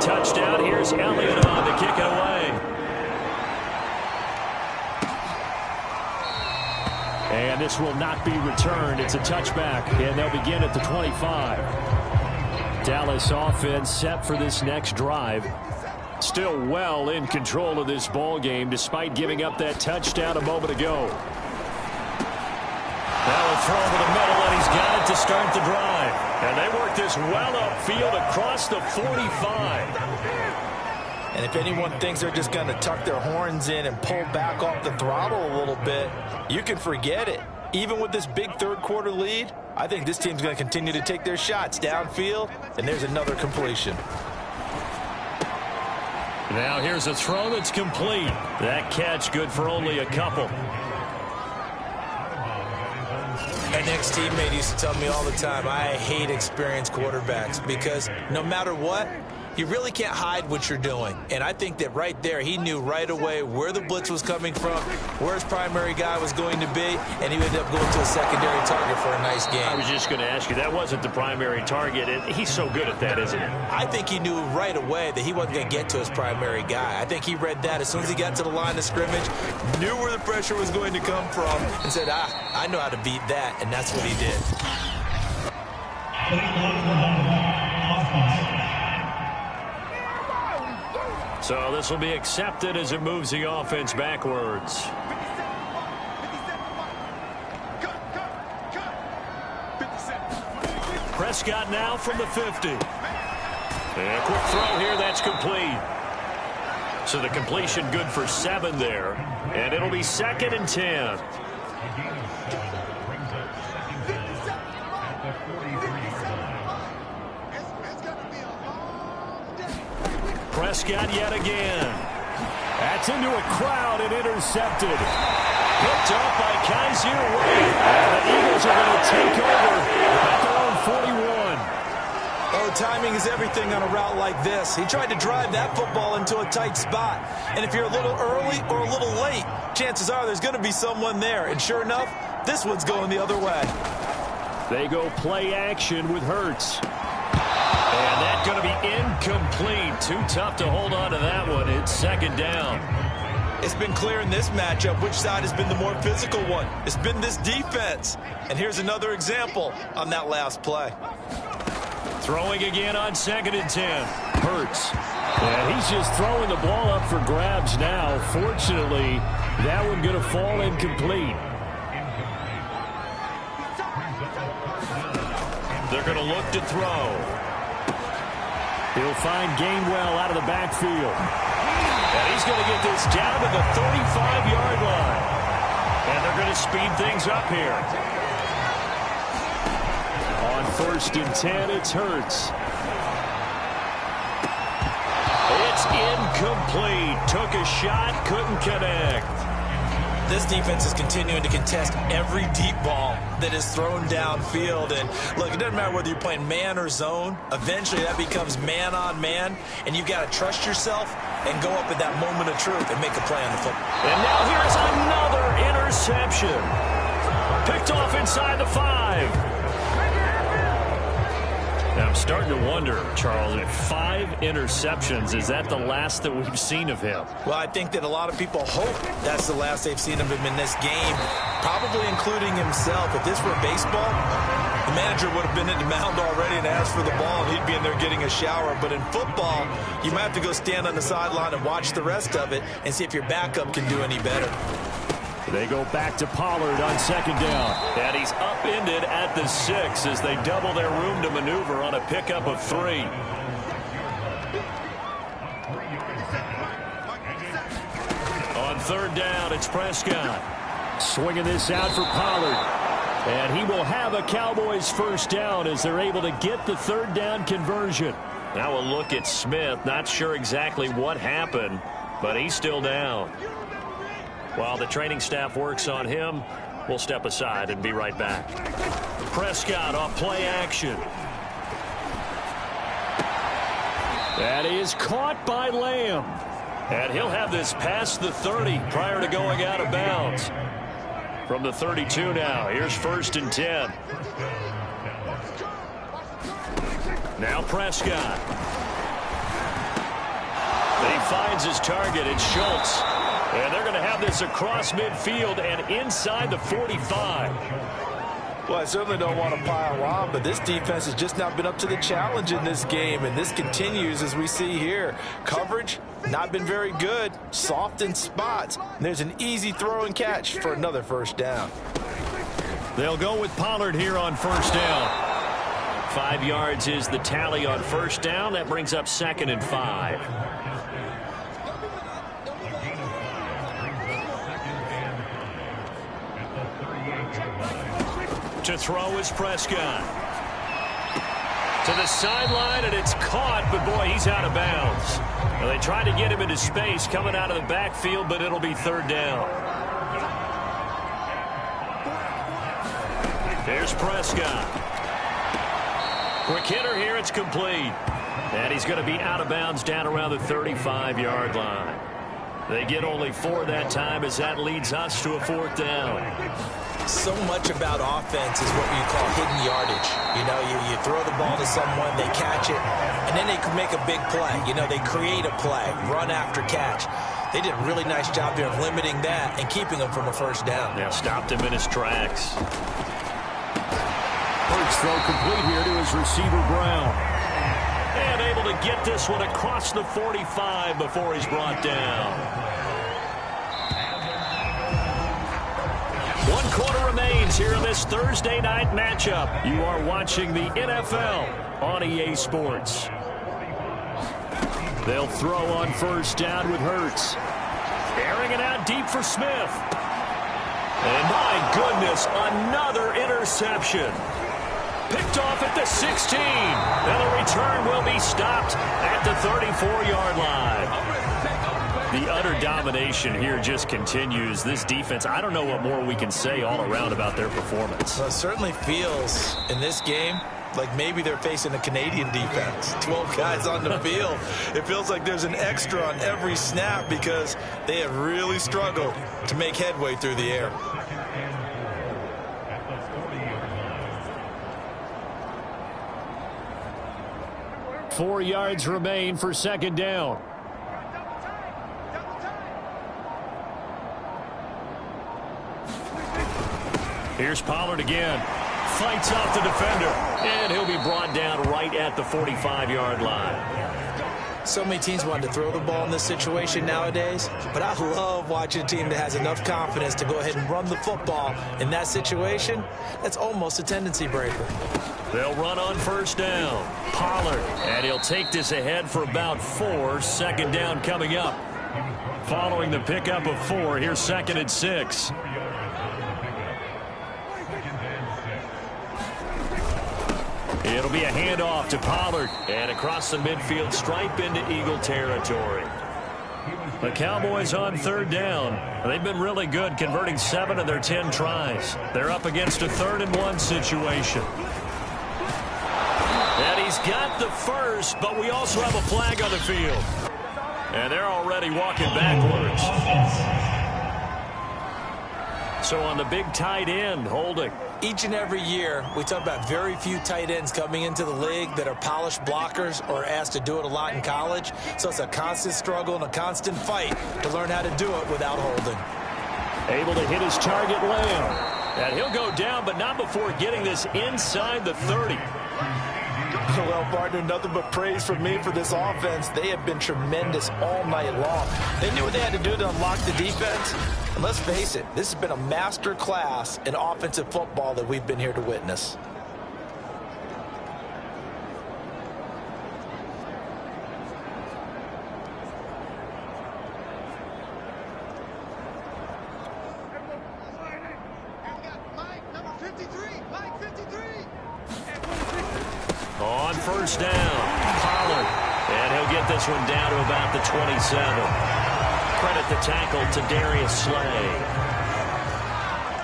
Touchdown. Here's Elliott on to kick it away. And this will not be returned. It's a touchback, and they'll begin at the 25. Dallas offense set for this next drive. Still well in control of this ball game despite giving up that touchdown a moment ago. Now a throw to the middle, and he's got it to start the drive. And they work this well upfield across the 45. And if anyone thinks they're just going to tuck their horns in and pull back off the throttle a little bit, you can forget it. Even with this big third quarter lead, I think this team's going to continue to take their shots downfield, and there's another completion. Now here's a throw that's complete. That catch good for only a couple. My next teammate used to tell me all the time, I hate experienced quarterbacks because no matter what, you really can't hide what you're doing. And I think that right there, he knew right away where the blitz was coming from, where his primary guy was going to be, and he ended up going to a secondary target for a nice game. I was just going to ask you, that wasn't the primary target, and he's so good at that, isn't he? I think he knew right away that he wasn't going to get to his primary guy. I think he read that as soon as he got to the line of scrimmage, knew where the pressure was going to come from, and said, I know how to beat that, and that's what he did. So this will be accepted as it moves the offense backwards. Prescott now from the 50. And a quick throw here, that's complete. So the completion good for 7 there. And it'll be 2nd and 10. Prescott yet again. That's into a crowd and intercepted. Picked up by Kaiser Wade. And the Eagles are going to take over at their own 41. Oh, timing is everything on a route like this. He tried to drive that football into a tight spot. And if you're a little early or a little late, chances are there's going to be someone there. And sure enough, this one's going the other way. They go play action with Hurts. And that's going to be incomplete. Too tough to hold on to that one. It's 2nd down. It's been clear in this matchup which side has been the more physical one. It's been this defense. And here's another example on that last play. Throwing again on 2nd and 10. Hurts. And he's just throwing the ball up for grabs now. Fortunately, that one going to fall incomplete. They're going to look to throw. He'll find Gainwell out of the backfield. And he's going to get this down to the 35-yard line. And they're going to speed things up here. On 1st and 10, it's Hurts. It's incomplete. Took a shot, couldn't connect. This defense is continuing to contest every deep ball that is thrown downfield. And look, it doesn't matter whether you're playing man or zone. Eventually that becomes man on man, and you've got to trust yourself and go up at that moment of truth and make a play on the football. And now here's another interception. Picked off inside the 5. Now I'm starting to wonder, Charles, if 5 interceptions, is that the last that we've seen of him? Well, I think that a lot of people hope that's the last they've seen of him in this game, probably including himself. If this were baseball, the manager would have been in the mound already and asked for the ball, and he'd be in there getting a shower. But in football, you might have to go stand on the sideline and watch the rest of it and see if your backup can do any better. They go back to Pollard on 2nd down. And he's upended at the 6 as they double their room to maneuver on a pickup of 3. On 3rd down, it's Prescott. Swinging this out for Pollard. And he will have a Cowboys 1st down as they're able to get the 3rd down conversion. Now a look at Smith. Not sure exactly what happened, but he's still down. While the training staff works on him, we'll step aside and be right back. Prescott off play action. That is caught by Lamb. And he'll have this past the 30 prior to going out of bounds. From the 32 now, here's 1st and 10. Now Prescott. He finds his target. It's Schultz. And they're going to have this across midfield and inside the 45. Well, I certainly don't want to pile on, but this defense has just not been up to the challenge in this game, and this continues as we see here. Coverage, not been very good, soft in spots. And there's an easy throw and catch for another 1st down. They'll go with Pollard here on 1st down. 5 yards is the tally on 1st down. That brings up 2nd and 5. To throw is Prescott. To the sideline, and it's caught, but boy, he's out of bounds. Well, they tried to get him into space coming out of the backfield, but it'll be 3rd down. There's Prescott. Quick hitter here, it's complete. And he's going to be out of bounds down around the 35-yard line. They get only 4 that time as that leads us to a 4th down. So much about offense is what you call hidden yardage. You know, you throw the ball to someone, they catch it, and then they can make a big play. You know, they create a play, run after catch. They did a really nice job here of limiting that and keeping him from a 1st down. Yeah, stopped him in his tracks. First throw complete here to his receiver, Brown. And able to get this one across the 45 before he's brought down. 1 quarter remains here in this Thursday night matchup. You are watching the NFL on EA Sports. They'll throw on 1st down with Hurts. Airing it out deep for Smith. And my goodness, another interception. Picked off at the 16. And the return will be stopped at the 34-yard line. The utter domination here just continues. This defense, I don't know what more we can say all around about their performance. Well, it certainly feels in this game like maybe they're facing a Canadian defense. 12 guys on the field. It feels like there's an extra on every snap because they have really struggled to make headway through the air. Four yards remain for 2nd down. Here's Pollard again. Fights off the defender. And he'll be brought down right at the 45-yard line. So many teams want to throw the ball in this situation nowadays, but I love watching a team that has enough confidence to go ahead and run the football in that situation. That's almost a tendency breaker. They'll run on 1st down. Pollard, and he'll take this ahead for about 4. 2nd down coming up. Following the pickup of 4, here's 2nd and 6. It'll be a handoff to Pollard. And across the midfield stripe into Eagle territory. The Cowboys on third down. They've been really good, converting 7 of their 10 tries. They're up against a 3rd-and-1 situation. And he's got the first, but we also have a flag on the field. And they're already walking backwards. So on the big tight end, holding. Each and every year, we talk about very few tight ends coming into the league that are polished blockers or asked to do it a lot in college. So it's a constant struggle and a constant fight to learn how to do it without holding. Able to hit his target, Lamb. And he'll go down, but not before getting this inside the 30. Well, partner, nothing but praise from me for this offense. They have been tremendous all night long. They knew what they had to do to unlock the defense. And let's face it, this has been a master class in offensive football that we've been here to witness. On first down, Pollard. And he'll get this one down to about the 27. Credit the tackle to Darius Slay.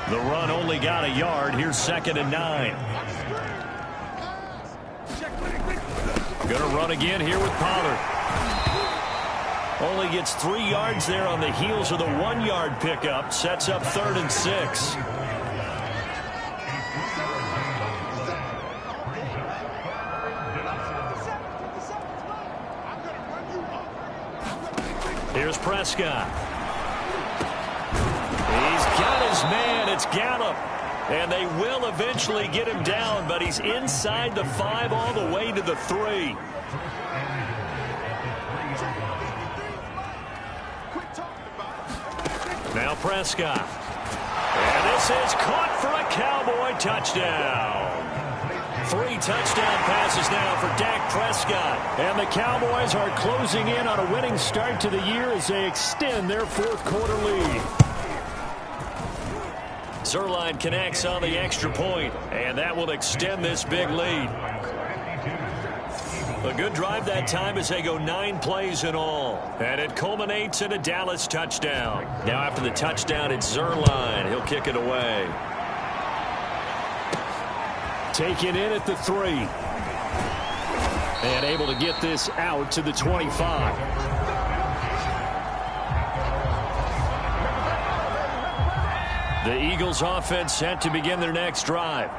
The run only got a yard. Here's 2nd and 9. Going to run again here with Pollard. Only gets 3 yards there on the heels of the 1-yard pickup. Sets up 3rd and 6. Here's Prescott. He's got his man. It's Gallup. And they will eventually get him down, but he's inside the 5 all the way to the 3. Now Prescott. And this is caught for a Cowboy touchdown. 3 touchdown passes now for Dak Prescott. And the Cowboys are closing in on a winning start to the year as they extend their 4th quarter lead. Zuerlein connects on the extra point, and that will extend this big lead. A good drive that time as they go 9 plays in all. And it culminates in a Dallas touchdown. Now after the touchdown, it's Zuerlein. He'll kick it away. Taken in at the 3. And able to get this out to the 25. The Eagles offense set to begin their next drive.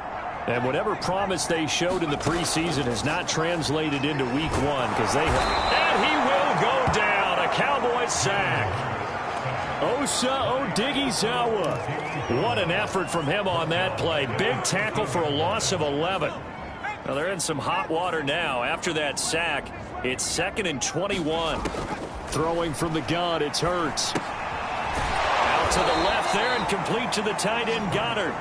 And whatever promise they showed in the preseason has not translated into week 1 because they have. And he will go down. A Cowboy sack. Osa Odighizuwa. What an effort from him on that play. Big tackle for a loss of 11. Well, they're in some hot water now. After that sack, it's 2nd and 21. Throwing from the gun, it's Hurts. Out to the left there and complete to the tight end Goddard.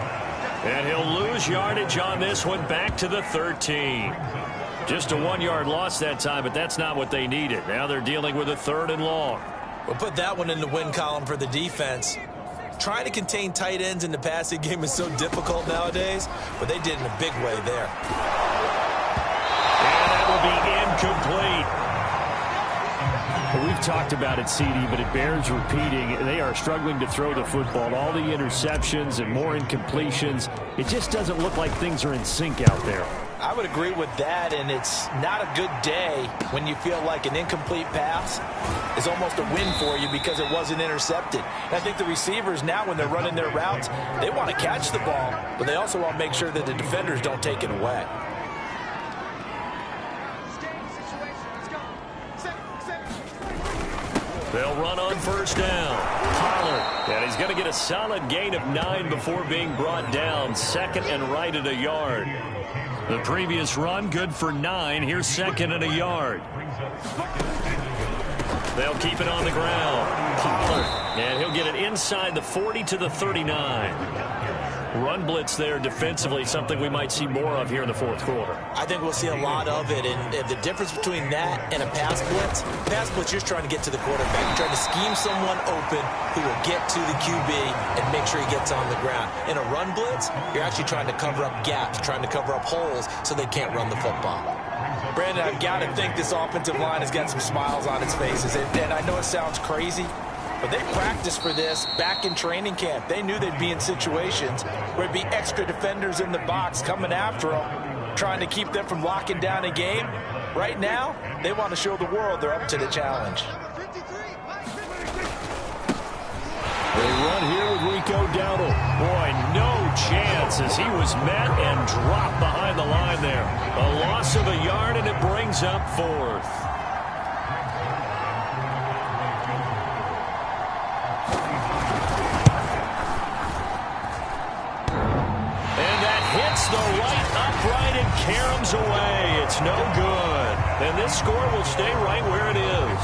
And he'll lose yardage on this one back to the 13. Just a 1-yard loss that time, but that's not what they needed. Now they're dealing with a 3rd and long. We'll put that one in the win column for the defense. Trying to contain tight ends in the passing game is so difficult nowadays, but they did in a big way there. And that will be incomplete. Well, we've talked about it, CD, but it bears repeating. They are struggling to throw the football. All the interceptions and more incompletions. It just doesn't look like things are in sync out there. I would agree with that, and it's not a good day when you feel like an incomplete pass is almost a win for you because it wasn't intercepted. And I think the receivers now, when they're running their routes, they want to catch the ball, but they also want to make sure that the defenders don't take it away. They'll run on first down. Pollard. And he's going to get a solid gain of 9 before being brought down. 2nd and right at a yard. The previous run, good for 9. Here's 2nd and a yard. They'll keep it on the ground. Pollard. And he'll get it inside the 40 to the 39. run blitz there defensively, something we might see more of here in the fourth quarter. I think we'll see a lot of it, and the difference between that and a pass blitz, you're trying to get to the quarterback. You're trying to scheme someone open who will get to the QB and make sure he gets on the ground. In a run blitz, you're actually trying to cover up gaps, trying to cover up holes so they can't run the football. Brandon, I've got to think this offensive line has got some smiles on its faces, and I know it sounds crazy, but they practiced for this back in training camp. They knew they'd be in situations where there'd be extra defenders in the box coming after them, trying to keep them from locking down a game. Right now, they want to show the world they're up to the challenge. They run here with Rico Dowdle. Boy, no chance as he was met and dropped behind the line there. A loss of a yard, and it brings up fourth. And that hits the right upright and caroms away. It's no good. And this score will stay right where it is.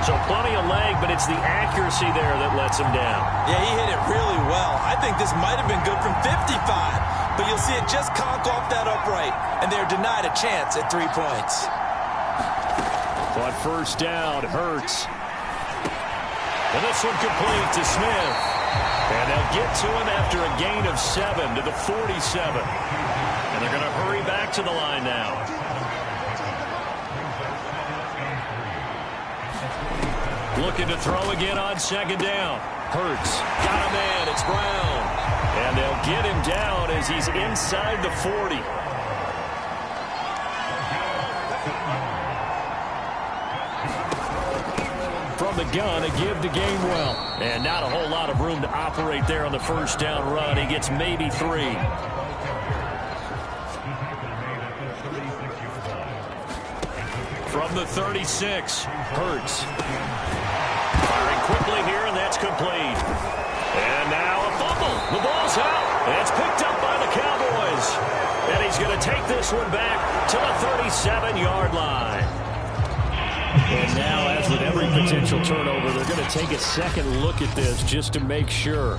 So plenty of leg, but it's the accuracy there that lets him down. Yeah, he hit it really well. I think this might have been good from 55, but you'll see it just conk off that upright, and they're denied a chance at 3 points. On first down, Hurts. And this one complete to Smith. And they'll get to him after a gain of 7 to the 47. And they're going to hurry back to the line now. Looking to throw again on second down. Hurts got a man. It's Brown. And they'll get him down as he's inside the 40. From the gun, a give to Gainwell. And not a whole lot of room to operate there on the first down run. He gets maybe 3. From the 36, Hurts. Firing quickly here, and that's complete. And now a fumble. The ball's out. And it's picked up by the Cowboys. And he's going to take this one back to the 37-yard line. And now, as with every potential turnover, they're going to take a second look at this just to make sure.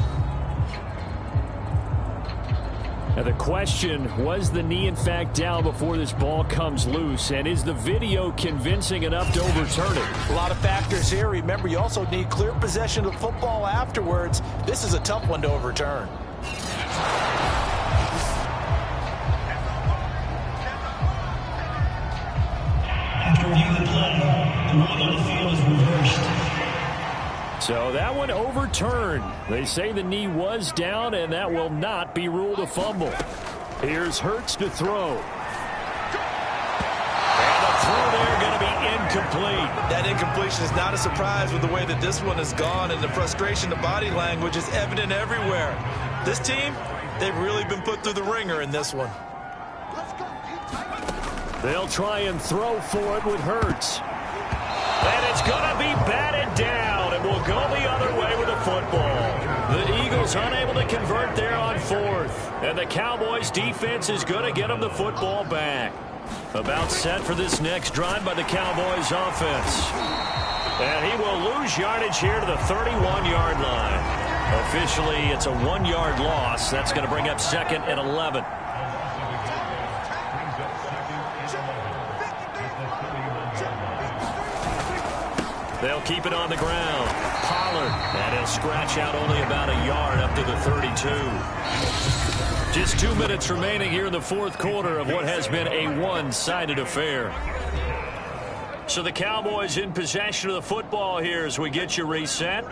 Now the question, was the knee in fact down before this ball comes loose? And is the video convincing enough to overturn it? A lot of factors here. Remember, you also need clear possession of the football afterwards. This is a tough one to overturn. After reviewing the play, the ruling on the field is reversed. So that one overturned. They say the knee was down, and that will not be ruled a fumble. Here's Hurts to throw. And the throw there going to be incomplete. That incompletion is not a surprise with the way that this one has gone, and the frustration, the body language is evident everywhere. This team, they've really been put through the ringer in this one. They'll try and throw for it with Hurts. And it's going to be batted down, and will go the other way with the football. The Eagles unable to convert there on fourth. And the Cowboys defense is going to get them the football back. About set for this next drive by the Cowboys offense. And he will lose yardage here to the 31-yard line. Officially, it's a 1-yard loss. That's going to bring up second and 11. They'll keep it on the ground. Pollard, and he'll scratch out only about a yard up to the 32. Just 2 minutes remaining here in the fourth quarter of what has been a one-sided affair. So the Cowboys in possession of the football here as we get you reset.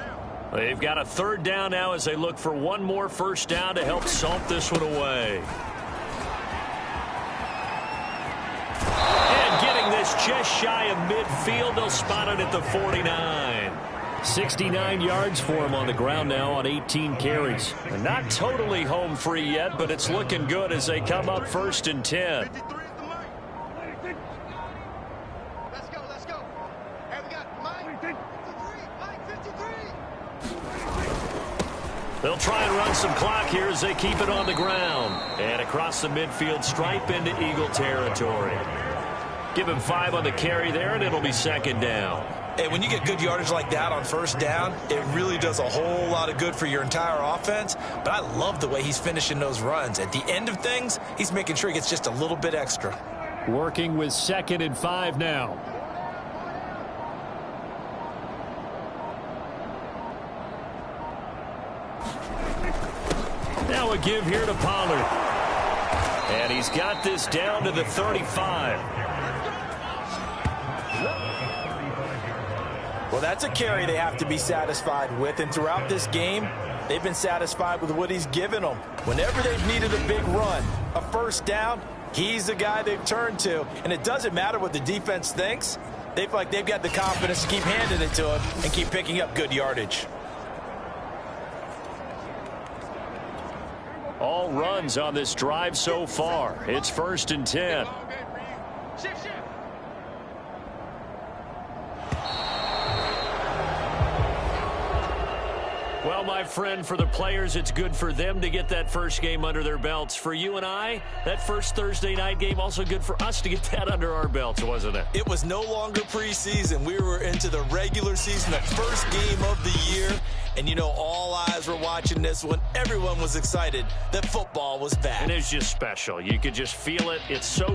They've got a third down now as they look for one more first down to help salt this one away. This just shy of midfield. They'll spot it at the 49. 69 yards for him on the ground now on 18 carries. And not totally home free yet, but it's looking good as they come up first and 10. Let's go. Hey, we got Mike 53. They'll try and run some clock here as they keep it on the ground. And across the midfield stripe into Eagle territory. Give him 5 on the carry there, and it'll be second down. And when you get good yardage like that on first down, it really does a whole lot of good for your entire offense. But I love the way he's finishing those runs. At the end of things, he's making sure he gets just a little bit extra. Working with 2nd and 5 now. Now a give here to Pollard. And he's got this down to the 35. Well, that's a carry they have to be satisfied with. And throughout this game, they've been satisfied with what he's given them. Whenever they've needed a big run, a first down, he's the guy they've turned to. And it doesn't matter what the defense thinks. They feel like they've got the confidence to keep handing it to him and keep picking up good yardage. All runs on this drive so far. It's 1st and 10. Well, my friend, for the players, it's good for them to get that first game under their belts. For you and I, that first Thursday night game, also good for us to get that under our belts, wasn't it? It was no longer preseason. We were into the regular season, the first game of the year. And, you know, all eyes were watching this one. Everyone was excited that football was back. And it's just special. You could just feel it. It's so